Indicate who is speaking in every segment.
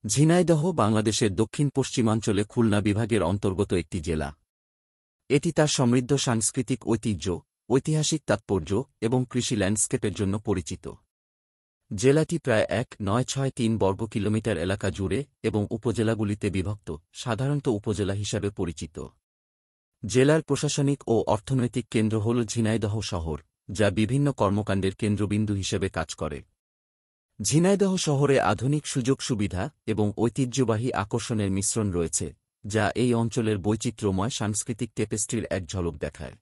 Speaker 1: ঝিনাইদহ বাংলাদেশের দক্ষিণ পশ্চিমাঞ্চলে খুলনা বিভাগের অন্তর্গত একটি জেলা। এটি তার সমৃদ্ধ সাংস্কৃতিক ঐতিহ্য, ঐতিহাসিক তাৎপর্য এবং কৃষি ল্যান্ডস্কেপের জন্য পরিচিত। জেলাটি প্রায় ১,৯৬৩ বর্গ কিলোমিটার এলাকা জুড়ে এবং উপজেলাগুলিতে বিভক্ত, সাধারণত উপজেলা হিসাবে পরিচিত। জেলার প্রশাসনিক ও অর্থনৈতিক কেন্দ্র হল ঝিনাইদহ শহর, যা বিভিন্ন কর্মকাণ্ডের কেন্দ্রবিন্দু হিসেবে কাজ করে। ঝিনাইদহ শহরে আধুনিক সুযোগ সুবিধা এবং ঐতিহ্যবাহী আকর্ষণের মিশ্রণ রয়েছে, যা এই অঞ্চলের বৈচিত্র্যময় সাংস্কৃতিক টেপেস্ট্রির এক ঝলক দেখায়।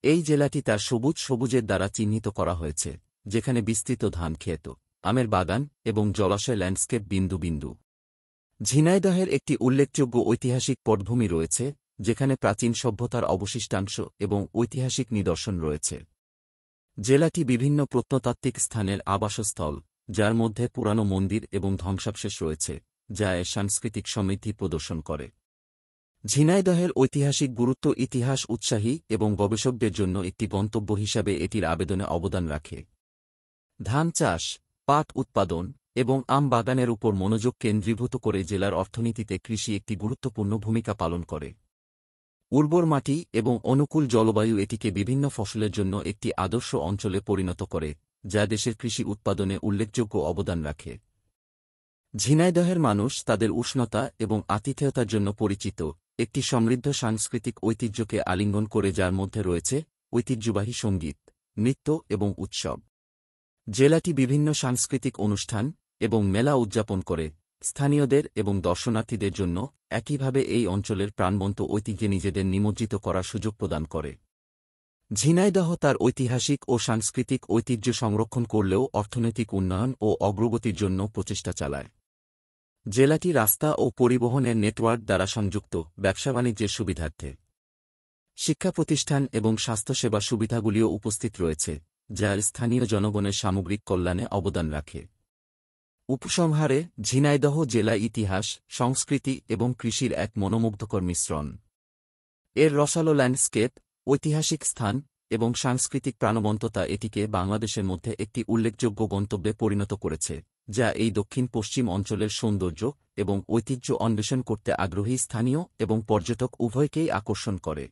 Speaker 1: এই জেলাটি তার সবুজের দ্বারা চিহ্নিত করা হয়েছে, যেখানে বিস্তৃত ধান ক্ষেত, আমের বাগান এবং জলাশয় ল্যান্ডস্কেপ বিন্দু বিন্দু। ঝিনাইদহের একটি উল্লেখযোগ্য ঐতিহাসিক পটভূমি রয়েছে, যেখানে প্রাচীন সভ্যতার অবশিষ্টাংশ এবং ঐতিহাসিক নিদর্শন রয়েছে। জেলাটি বিভিন্ন প্রত্নতাত্ত্বিক স্থানের আবাসস্থল, যার মধ্যে পুরানো মন্দির এবং ধ্বংসাবশেষ রয়েছে, যা এর সাংস্কৃতিক সমৃদ্ধি প্রদর্শন করে। ঝিনাইদহের ঐতিহাসিক গুরুত্ব ইতিহাস উৎসাহী এবং গবেষকদের জন্য একটি গন্তব্য হিসাবে এটির আবেদনে অবদান রাখে। ধান চাষ, পাট উৎপাদন এবং আম বাগানের উপর মনোযোগ কেন্দ্রীভূত করে জেলার অর্থনীতিতে কৃষি একটি গুরুত্বপূর্ণ ভূমিকা পালন করে। উর্বর মাটি এবং অনুকূল জলবায়ু এটিকে বিভিন্ন ফসলের জন্য একটি আদর্শ অঞ্চলে পরিণত করে, যা দেশের কৃষি উৎপাদনে উল্লেখযোগ্য অবদান রাখে। ঝিনাইদহের মানুষ তাদের উষ্ণতা এবং আতিথেয়তার জন্য পরিচিত, একটি সমৃদ্ধ সাংস্কৃতিক ঐতিহ্যকে আলিঙ্গন করে, যার মধ্যে রয়েছে ঐতিহ্যবাহী সঙ্গীত, নৃত্য এবং উৎসব। জেলাটি বিভিন্ন সাংস্কৃতিক অনুষ্ঠান এবং মেলা উদযাপন করে, স্থানীয়দের এবং দর্শনার্থীদের জন্য একইভাবে এই অঞ্চলের প্রাণবন্ত ঐতিহ্যে নিজেদের নিমজ্জিত করার সুযোগ প্রদান করে। ঝিনাইদহ তার ঐতিহাসিক ও সাংস্কৃতিক ঐতিহ্য সংরক্ষণ করলেও অর্থনৈতিক উন্নয়ন ও অগ্রগতির জন্য প্রচেষ্টা চালায়। জেলাটি রাস্তা ও পরিবহনের নেটওয়ার্ক দ্বারা সংযুক্ত, ব্যবসা-বাণিজ্যের সুবিধার্থে শিক্ষা প্রতিষ্ঠান এবং স্বাস্থ্যসেবা সুবিধাগুলিও উপস্থিত রয়েছে, যা স্থানীয় জনগণের সামগ্রিক কল্যাণে অবদান রাখে। উপসংহারে, ঝিনাইদহ জেলা ইতিহাস, সংস্কৃতি এবং কৃষির এক মনোমুগ্ধকর মিশ্রণ। এর রসালো ল্যান্ডস্কেপ, ঐতিহাসিক স্থান এবং সাংস্কৃতিক প্রাণবন্ততা এটিকে বাংলাদেশের মধ্যে একটি উল্লেখযোগ্য গন্তব্যে পরিণত করেছে, যা এই দক্ষিণ পশ্চিম অঞ্চলের সৌন্দর্য এবং ঐতিহ্য অন্বেষণ করতে আগ্রহী স্থানীয় এবং পর্যটক উভয়কেই আকর্ষণ করে।